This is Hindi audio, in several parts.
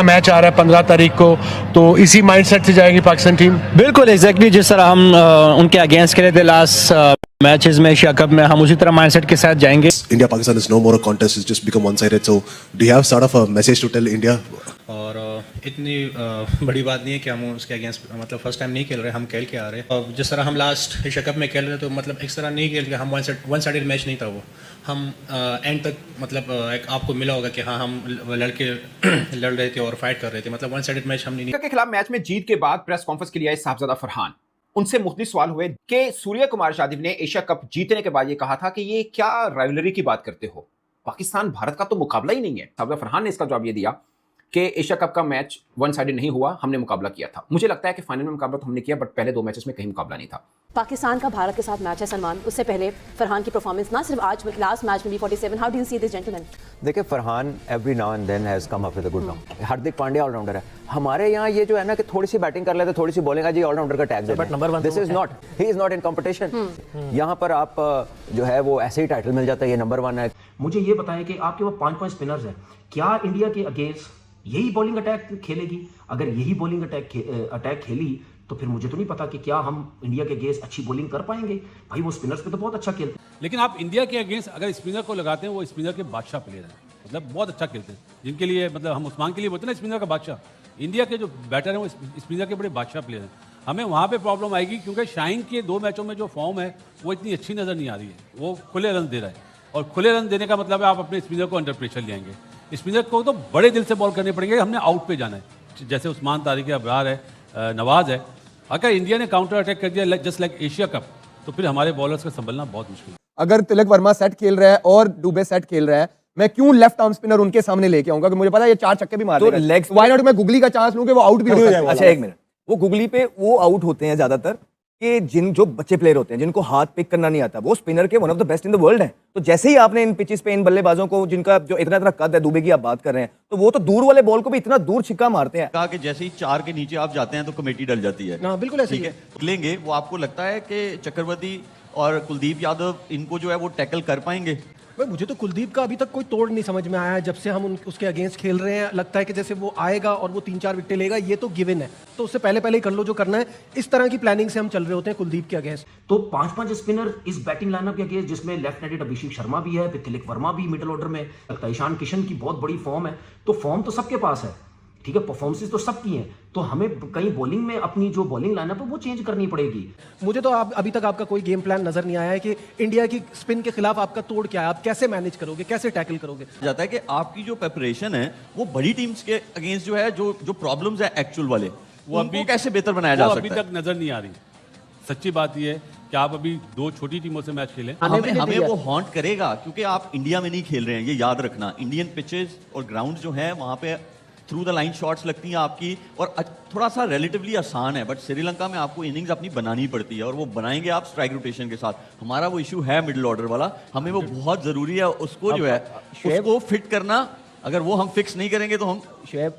मैच आ रहा है 15 तारीख को, तो इसी माइंडसेट से जाएगी पाकिस्तान टीम? बिल्कुल एग्जैक्टली जिस तरह हम उनके अगेंस्ट खेले थे लास्ट मैचेस में एशिया कप में, हम उसी तरह माइंडसेट के साथ जाएंगे। India Pakistan is no more a contest, it's just become one sided. So do you have sort of a message to tell India? और इतनी बड़ी बात नहीं है कि हम उसके अगेंस्ट मतलब फर्स्ट टाइम नहीं खेल रहे, हम खेल के आ रहे हैं। और जिस तरह हम लास्ट एशिया कप में खेल रहे तो मतलब इस तरह नहीं खेल के हम वन साइडेड मैच नहीं था वो, हम एंड तक मतलब एक आपको मिला होगा कि हाँ हम लड़के लड़ रहे थे और फाइट कर रहे थे, मतलब वन साइडेड मैच हम नहीं। के खिलाफ मैच में जीत के बाद प्रेस कॉन्फ्रेंस के लिए आए साहबजादा फरहान। उनसे मुख्तलिफ सवाल हुए कि सूर्य कुमार यादव ने एशिया कप जीतने के बाद ये कहा था कि ये क्या राइवलरी की बात करते हो, पाकिस्तान भारत का तो मुकाबला ही नहीं है। साहबजादा फरहान ने इसका जवाब ये दिया कि एशिया कप का मैच वन साइडेड नहीं हुआ, हमने मुकाबला किया था। मुझे लगता है कि फाइनल में मुकाबला तो हमने किया, बट पहले 2 मैचेस में कहीं मुकाबला नहीं था। पाकिस्तान का भारत के साथ मैच है सलमान, उससे पहले फरहान की परफॉर्मेंस ना सिर्फ आज लास्ट मैच में भी 47, how do you see this gentleman? देखिए Farhan every now and then has come up with a good now. Hardik Pandya all rounder है, हमारे यहाँ ये जो है ना कि थोड़ी सी बैटिंग कर लेते थोड़ी सी बॉलिंग, आज ऑलराउंडर का टैग देते हैं। This is not, he is not in competition. यहाँ पर आप जो है वो ऐसे ही टाइटल मिल जाता है, ये नंबर 1 है। मुझे ये बताएं कि आपके वो 5 स्पिनर्स हैं, क्या इंडिया के अगेंस्ट यही बॉलिंग अटैक खेलेगी? अगर यही बॉलिंग अटैक खेली तो फिर मुझे तो नहीं पता कि क्या हम इंडिया के अगेंस्ट अच्छी बॉलिंग कर पाएंगे। भाई वो स्पिनर्स पे तो बहुत अच्छा खेलते हैं, लेकिन आप इंडिया के अगेंस्ट अगर स्पिनर को लगाते हैं, वो स्पिनर के बादशाह प्लेयर हैं, मतलब बहुत अच्छा खेलते हैं, जिनके लिए मतलब हम उस्मान के लिए बोलते हैं ना स्पिनर का बादशाह। इंडिया के जो बैटर हैं वो स्पिनर के बड़े बादशाह प्लेयर हैं। हमें वहाँ पे प्रॉब्लम आएगी क्योंकि शाइन के 2 मैचों में जो फॉर्म है वो इतनी अच्छी नज़र नहीं आ रही है, वो खुले रन दे रहा है, और खुले रन देने का मतलब है आप अपने स्पिनर को अंडर प्रेशर ले आएंगे। स्पिनर को तो बड़े दिल से बॉल करने पड़ेंगे, हमने आउट पे जाना है, जैसे उस्मान तारिक है, अबरार है, नवाज है। अगर इंडिया ने काउंटर अटैक कर दिया जस्ट लाइक एशिया कप, तो फिर हमारे बॉलर्स का संभलना बहुत मुश्किल है। अगर तिलक वर्मा सेट खेल रहा है और दुबे सेट खेल रहा है, मैं क्यों लेफ्ट आर्म स्पिनर उनके सामने लेके आऊंगा कि मुझे पता है ये 4 छक्के भी मार देगा, तो व्हाई नॉट मैं गुगली का चांस लूं कि वो आउट भी हो जाए। अच्छा एक मिनट, वो गुगली पे वो आउट होते हैं ज्यादातर कि जो बच्चे प्लेयर होते हैं जिनको हाथ पिक करना नहीं आता, वो स्पिनर के one of the best in the world हैं। तो जैसे ही आपने इन पिचेस पे इन बल्लेबाजों को जिनका जो इतना कद है, दुबे की आप बात कर रहे हैं, तो वो तो दूर वाले बॉल को भी इतना दूर छिक्का मारते हैं। कहा कि जैसे ही 4 के नीचे आप जाते हैं तो कमेटी डल जाती है। बिल्कुल ऐसे ठीक है, लेंगे वो आपको लगता है कि चक्रवर्ती और कुलदीप यादव इनको जो है वो टैकल कर पाएंगे? भाई मुझे तो कुलदीप का अभी तक कोई तोड़ नहीं समझ में आया है। जब से हम उसके अगेंस्ट खेल रहे हैं लगता है कि जैसे वो आएगा और वो 3-4 विकेट लेगा, ये तो गिवन है, तो उससे पहले ही कर लो जो करना है। इस तरह की प्लानिंग से हम चल रहे होते हैं कुलदीप के अगेंस्ट। तो 5 स्पिनर इस बैटिंग लाइनअप के अगेंस्ट, जिसमें लेफ्ट हैंडेड अभिषेक शर्मा भी है, फिर तिलक वर्मा भी मिडिल ऑर्डर में, लगता है ईशान किशन की बहुत बड़ी फॉर्म है, तो फॉर्म तो सबके पास है, ठीक है, परफॉर्मेंसेस तो सबकी हैं, तो हमें कहीं बॉलिंग में अपनी जो बॉलिंग लाइनअप है वो चेंज करनी पड़ेगी। मुझे तो अभी तक आपका कोई गेम प्लान नजर नहीं आया है कि इंडिया की स्पिन के खिलाफ आपका तोड़ क्या है, आप कैसे मैनेज करोगे, कैसे टैकल करोगे। जाता है कि आपकी जो प्रिपरेशन है वो बड़ी टीम्स के अगेंस्ट जो है जो प्रॉब्लम्स है एक्चुअल वाले, वो अभी कैसे बेहतर बनाया जा सकता है? अभी तक नजर नहीं आ रही। सच्ची बात यह है कि आप अभी 2 छोटी टीमों से मैच खेलें, हमें वो हॉन्ट करेगा, क्योंकि आप इंडिया में नहीं खेल रहे हैं, ये याद रखना। इंडियन पिचेस और ग्राउंड जो है वहां पे थ्रू द लाइन शॉट्स लगती हैं आपकी, और थोड़ा सा रिलेटिवली आसान है, बट श्रीलंका में आपको इनिंग्स अपनी बनानी पड़ती है, और वो बनाएंगे आप स्ट्राइक रोटेशन के साथ। हमारा वो इशू है मिडिल ऑर्डर वाला, हमें वो बहुत जरूरी है, उसको जो है उसको फिट करना। अगर वो हम फिक्स नहीं करेंगे तो हम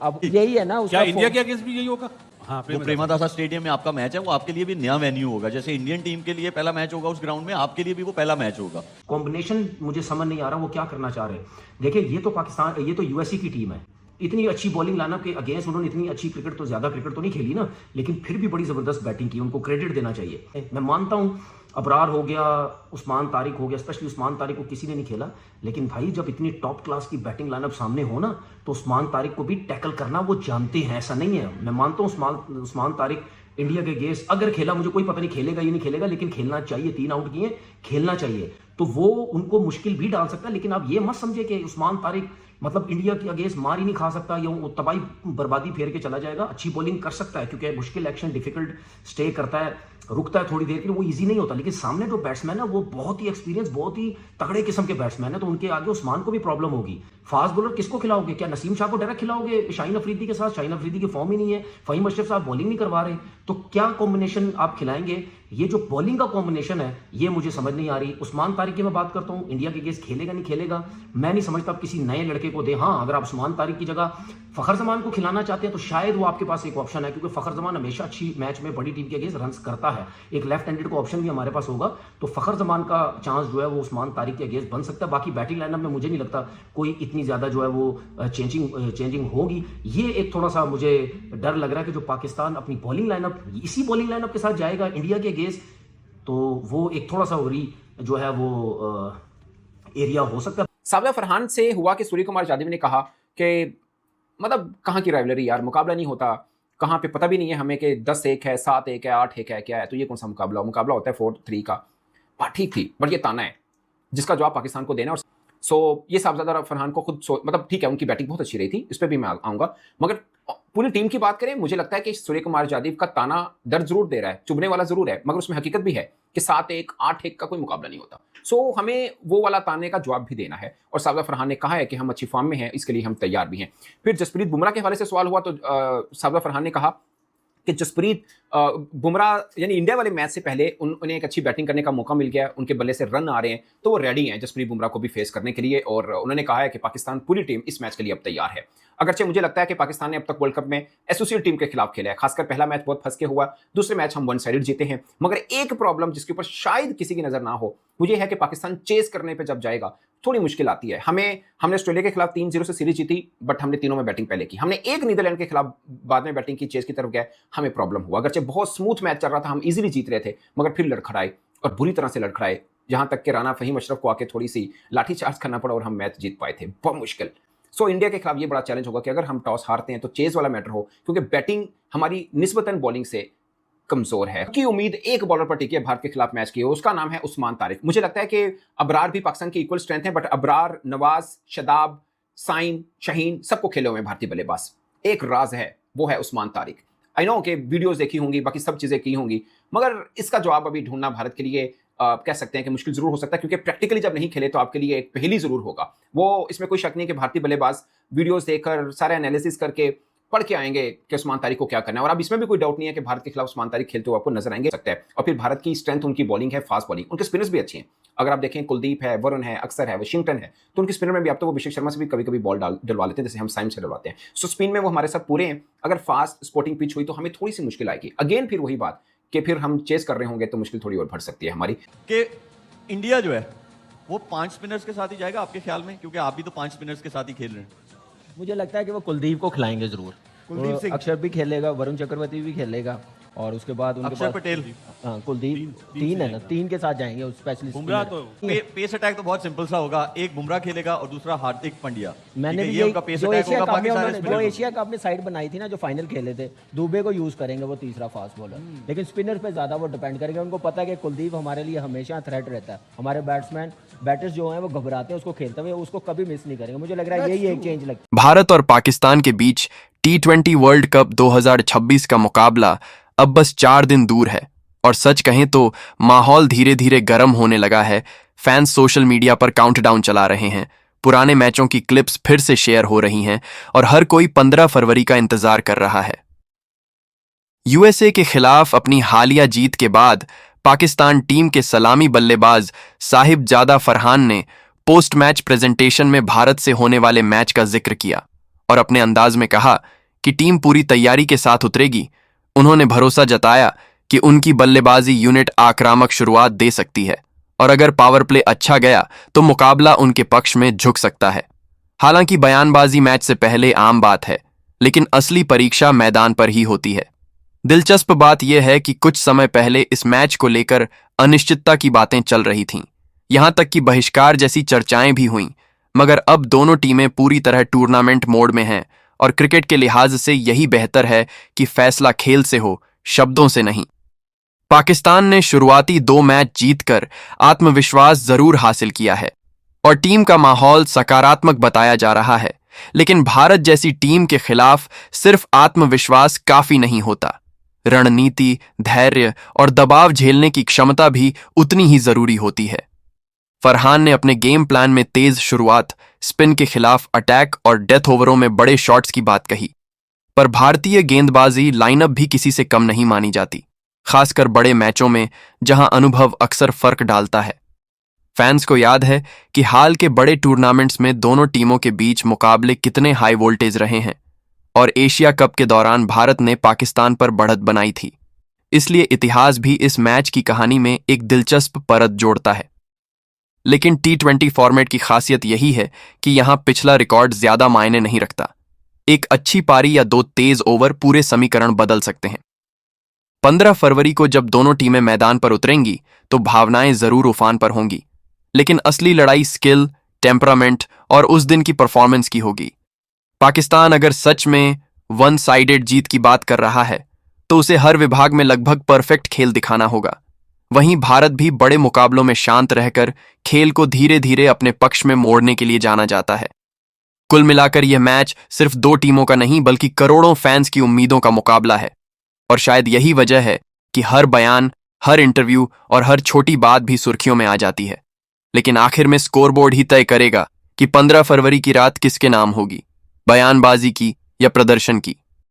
अब यही है ना, क्या इंडिया के अगेंस्ट भी यही होगा? हाँ, वो प्रेमदासा स्टेडियम में आपका मैच है, वो आपके लिए भी नया वेन्यू होगा, जैसे इंडियन टीम के लिए पहला मैच होगा उस ग्राउंड में, आपके लिए भी वो पहला मैच होगा। कॉम्बिनेशन मुझे समझ नहीं आ रहा वो क्या करना चाह रहे हैं। देखिए ये तो पाकिस्तान, ये तो यूएसए की टीम है, इतनी अच्छी बॉलिंग लाइनअप के अगेंस्ट उन्होंने इतनी अच्छी क्रिकेट तो ज्यादा क्रिकेट तो नहीं खेली ना, लेकिन फिर भी बड़ी जबरदस्त बैटिंग की, उनको क्रेडिट देना चाहिए। मैं मानता हूं अबरार हो गया, उस्मान तारिक हो गया, स्पेशली उस्मान तारिक को किसी ने नहीं खेला, लेकिन भाई जब इतनी टॉप क्लास की बैटिंग लाइनअप सामने हो ना, तो उस्मान तारिक को भी टैकल करना वो जानते हैं, ऐसा नहीं है। मैं मानता हूँ उस्मान तारिक इंडिया के अगेंस्ट अगर खेला, मुझे कोई पता नहीं खेलेगा या नहीं खेलेगा, लेकिन खेलना चाहिए, 3 आउट किए, खेलना चाहिए, तो वो उनको मुश्किल भी डाल सकता है। लेकिन आप ये मत समझे कि उस्मान तारिक मतलब इंडिया के अगेंस्ट मार ही नहीं खा सकता या वो तबाही बर्बादी फेर के चला जाएगा। अच्छी बॉलिंग कर सकता है क्योंकि मुश्किल एक्शन डिफिकल्ट स्टे करता है, रुकता है थोड़ी देर के लिए, वो इजी नहीं होता। लेकिन सामने जो बैट्समैन है वो बहुत ही एक्सपीरियंस, बहुत ही तगड़े किस्म के बैट्समैन है, तो उनके आगे उस्मान को भी प्रॉब्लम होगी। फास्ट बॉलर किसको खिलाओगे? क्या नसीम शाह को डायरेक्ट खिलाओगे शाहीन अफरीदी के साथ? शाहीन अफरीदी की फॉर्म ही नहीं है, फहीम अशरफ साहब बॉलिंग नहीं करवा रहे, तो क्या कॉम्बिनेशन आप खिलाएंगे ये जो बॉलिंग का कॉम्बिनेशन है ये मुझे समझ नहीं आ रही। उस्मान तारिक की मैं बात करता हूँ, इंडिया के अगेंस्ट खेलेगा नहीं खेलेगा मैं नहीं समझता। आप किसी नए लड़के को दे, हाँ अगर आप उस्मान तारिक की जगह फखर जमान को खिलाना चाहते हैं तो शायद वो आपके पास एक ऑप्शन है, क्योंकि फखर जमान हमेशा अच्छी मैच में बड़ी टीम के अगेंस्ट रन करता है। एक लेफ्ट हैंडेड को ऑप्शन भी हमारे पास होगा तो फखर जमान का चांस जो है वो उस्मान तारिक के अगेंस्ट बन सकता है। बाकी बैटिंग लाइनअप में मुझे नहीं लगता कोई इतनी ज्यादा जो है वो चेंजिंग होगी। ये एक थोड़ा सा मुझे डर लग रहा है कि जो पाकिस्तान अपनी बॉलिंग लाइनअप इसी बॉलिंग लाइनअप के साथ जाएगा इंडिया के अगेंस्ट, तो वो एक थोड़ा सा वरी जो है वो एरिया हो सकता है। साबजा फरहान से हुआ कि सूर्य कुमार यादव ने कहा कि मतलब कहाँ की राइवलरी यार, मुकाबला नहीं होता, कहाँ पे पता भी नहीं है हमें कि 10-1 है, 7-1 है, 8-1 है, क्या है, तो ये कौन सा मुकाबला होता है 4-3 का। बात ठीक थी, बट ये ताना है जिसका जवाब पाकिस्तान को देना। और सो ये साबजा फरहान को खुद मतलब ठीक है, उनकी बैटिंग बहुत अच्छी रही थी, इस पर भी मैं आऊँगा, मगर पूरी टीम की बात करें मुझे लगता है कि सूर्य कुमार यादव का ताना दर्द जरूर दे रहा है, चुभने वाला जरूर है, मगर उसमें हकीकत भी है कि 7-1 8-1 का कोई मुकाबला नहीं होता। सो हमें वो वाला ताने का जवाब भी देना है। और साबजा फरहान ने कहा है कि हम अच्छी फॉर्म में हैं, इसके लिए हम तैयार भी हैं। फिर जसप्रीत बुमराह के हवाले से सवाल हुआ तो साबजा फरहान ने कहा कि जसप्रीत बुमराह यानी इंडिया वाले मैच से पहले उन्हें एक अच्छी बैटिंग करने का मौका मिल गया, उनके बल्ले से रन आ रहे हैं तो वो रेडी हैं जसप्रीत बुमराह को भी फेस करने के लिए। और उन्होंने कहा है कि पाकिस्तान पूरी टीम इस मैच के लिए अब तैयार है। अगरचे मुझे लगता है कि पाकिस्तान ने अब तक वर्ल्ड कप में एसोसिएट टीम के खिलाफ खेला है, खासकर पहला मैच बहुत फंस के हुआ, दूसरे मैच हम वन साइडेड जीते हैं। मगर एक प्रॉब्लम जिसके ऊपर शायद किसी की नजर ना हो वो ये है कि पाकिस्तान चेस करने पे जब जाएगा थोड़ी मुश्किल आती है। हमने ऑस्ट्रेलिया के खिलाफ 3-0 से सीरीज जीती, बट हमने तीनों में बैटिंग पहले की। हमने एक नीदरलैंड के खिलाफ बाद में बैटिंग की, चेस की तरफ गए, हमें प्रॉब्लम हुआ। अगरचे बहुत स्मूथ मैच चल रहा था, हम इजीली जीत रहे थे, मगर फिर लड़खड़ाए और बुरी तरह से लड़खड़ाए, जहां तक कि राना फहीम अशरफ को आके थोड़ी सी लाठी चार्ज करना पड़ा और हम मैच जीत पाए थे, बहुत मुश्किल। सो इंडिया के खिलाफ ये बड़ा चैलेंज होगा कि अगर हम टॉस हारते हैं तो चेज वाला मैटर हो, क्योंकि बैटिंग हमारी निस्बतन बॉलिंग से कमजोर है। की उम्मीद एक बॉलर पर टिकी है भारत के खिलाफ मैच की, उसका नाम है उस्मान तारिक। मुझे लगता है कि अबरार भी पाकिस्तान की इक्वल स्ट्रेंथ है, बट अबरार, नवाज, शदाब, साइम, शाहीन सबको खेले हुए हैं भारतीय बल्लेबाज। एक राज है, वो है उस्मान तारिक। आई नो कि वीडियोस देखी होंगी, बाकी सब चीजें की होंगी, मगर इसका जवाब अभी ढूंढना भारत के लिए कह सकते हैं कि मुश्किल जरूर हो सकता है, क्योंकि प्रैक्टिकली जब नहीं खेले तो आपके लिए एक पहेली जरूर होगा। वो इसमें कोई शक नहीं कि भारतीय बल्लेबाज वीडियोस देखकर सारे एनालिसिस करके पढ़ के आएंगे कि उस्मान तारिक को क्या करना है। और अब इसमें भी कोई डाउट नहीं है कि भारत के खिलाफ उस्मान तारिक खेलते हुए आपको नजर आएंगे सकता है। और फिर भारत की स्ट्रेंथ उनकी बॉलिंग है, फास्ट बॉलिंग, उनके स्पिनर्स भी अच्छे हैं। अगर आप देखें कुलदीप है, वरुण है, अक्सर है, वाशिंगटन है, तो उनके स्पिनर में भी आप तो वो अभिषेक शर्मा से भी कभी कभी बॉल डलवा लेते हैं, जैसे हम साइम से डलवाते हैं। सो स्पिन में वो हमारे साथ पूरे हैं। अगर फास्ट स्पोर्टिंग पिच हुई तो हमें थोड़ी सी मुश्किल आएगी। अगेन फिर वही बात कि फिर हम चेस कर रहे होंगे तो मुश्किल थोड़ी और बढ़ सकती है हमारी। कि इंडिया जो है वो 5 स्पिनर्स के साथ ही जाएगा आपके ख्याल में, क्योंकि आप भी तो 5 स्पिनर्स के साथ ही खेल रहे हैं। मुझे लगता है कि वो कुलदीप को खिलाएंगे जरूर। कुलदीप सिंह, अक्षर भी खेलेगा, वरुण चक्रवर्ती भी खेलेगा, और उसके बाद उनके अक्षर पटेल, हाँ कुलदीप, तीन है ना, 3 के साथ जाएंगे स्पेशलिस्ट। बुमराह तो पेस अटैक तो बहुत सिंपल सा होगा, एक बुमराह खेलेगा और दूसरा हार्दिक पांड्या। मैंने भी ये उनका पेस अटैक होगा। बाकी सारे जो एशिया कप में साइड बनाई थी ना, जो फाइनल खेले थे, दुबे को यूज करेंगे वो तीसरा फास्ट बॉलर, लेकिन स्पिनर पे ज्यादा वो डिपेंड करेंगे। उनको पता है कि कुलदीप हमारे लिए हमेशा थ्रेट रहता है। हमारे बैटर्स जो हैं वो घबराते हैं उसको खेलते हुए, उसको कभी मिस नहीं करेंगे। मुझे लग रहा है यही एक चेंज लगता है। भारत और पाकिस्तान के बीच T20 वर्ल्ड कप 2026 का मुकाबला अब बस 4 दिन दूर है, और सच कहें तो माहौल धीरे धीरे गर्म होने लगा है। फैंस सोशल मीडिया पर काउंटडाउन चला रहे हैं, पुराने मैचों की क्लिप्स फिर से शेयर हो रही हैं, और हर कोई 15 फरवरी का इंतजार कर रहा है। यूएसए के खिलाफ अपनी हालिया जीत के बाद पाकिस्तान टीम के सलामी बल्लेबाज साहिबजादा फरहान ने पोस्ट मैच प्रेजेंटेशन में भारत से होने वाले मैच का जिक्र किया और अपने अंदाज में कहा कि टीम पूरी तैयारी के साथ उतरेगी। उन्होंने भरोसा जताया कि उनकी बल्लेबाजी यूनिट आक्रामक शुरुआत दे सकती है, और अगर पावर प्ले अच्छा गया तो मुकाबला उनके पक्ष में झुक सकता है। हालांकि बयानबाजी मैच से पहले आम बात है, लेकिन असली परीक्षा मैदान पर ही होती है। दिलचस्प बात यह है कि कुछ समय पहले इस मैच को लेकर अनिश्चितता की बातें चल रही थीं, यहां तक कि बहिष्कार जैसी चर्चाएं भी हुईं, मगर अब दोनों टीमें पूरी तरह टूर्नामेंट मोड में हैं, और क्रिकेट के लिहाज से यही बेहतर है कि फैसला खेल से हो, शब्दों से नहीं। पाकिस्तान ने शुरुआती 2 मैच जीतकर आत्मविश्वास जरूर हासिल किया है और टीम का माहौल सकारात्मक बताया जा रहा है, लेकिन भारत जैसी टीम के खिलाफ सिर्फ आत्मविश्वास काफी नहीं होता। रणनीति, धैर्य और दबाव झेलने की क्षमता भी उतनी ही जरूरी होती है। फरहान ने अपने गेम प्लान में तेज शुरुआत, स्पिन के खिलाफ अटैक और डेथ ओवरों में बड़े शॉट्स की बात कही, पर भारतीय गेंदबाजी लाइनअप भी किसी से कम नहीं मानी जाती। खासकर बड़े मैचों में जहां अनुभव अक्सर फर्क डालता है। फैंस को याद है कि हाल के बड़े टूर्नामेंट्स में दोनों टीमों के बीच मुकाबले कितने हाई वोल्टेज रहे हैं और एशिया कप के दौरान भारत ने पाकिस्तान पर बढ़त बनाई थी। इसलिए इतिहास भी इस मैच की कहानी में एक दिलचस्प परत जोड़ता है। लेकिन T20 फॉर्मेट की खासियत यही है कि यहां पिछला रिकॉर्ड ज्यादा मायने नहीं रखता। एक अच्छी पारी या 2 तेज ओवर पूरे समीकरण बदल सकते हैं। 15 फरवरी को जब दोनों टीमें मैदान पर उतरेंगी तो भावनाएं जरूर उफान पर होंगी, लेकिन असली लड़ाई स्किल, टेम्परामेंट और उस दिन की परफॉर्मेंस की होगी। पाकिस्तान अगर सच में वन साइडेड जीत की बात कर रहा है तो उसे हर विभाग में लगभग परफेक्ट खेल दिखाना होगा। वहीं भारत भी बड़े मुकाबलों में शांत रहकर खेल को धीरे धीरे अपने पक्ष में मोड़ने के लिए जाना जाता है। कुल मिलाकर यह मैच सिर्फ 2 टीमों का नहीं बल्कि करोड़ों फैंस की उम्मीदों का मुकाबला है। और शायद यही वजह है कि हर बयान, हर इंटरव्यू और हर छोटी बात भी सुर्खियों में आ जाती है। लेकिन आखिर में स्कोरबोर्ड ही तय करेगा कि 15 फरवरी की रात किसके नाम होगी, बयानबाजी की या प्रदर्शन की।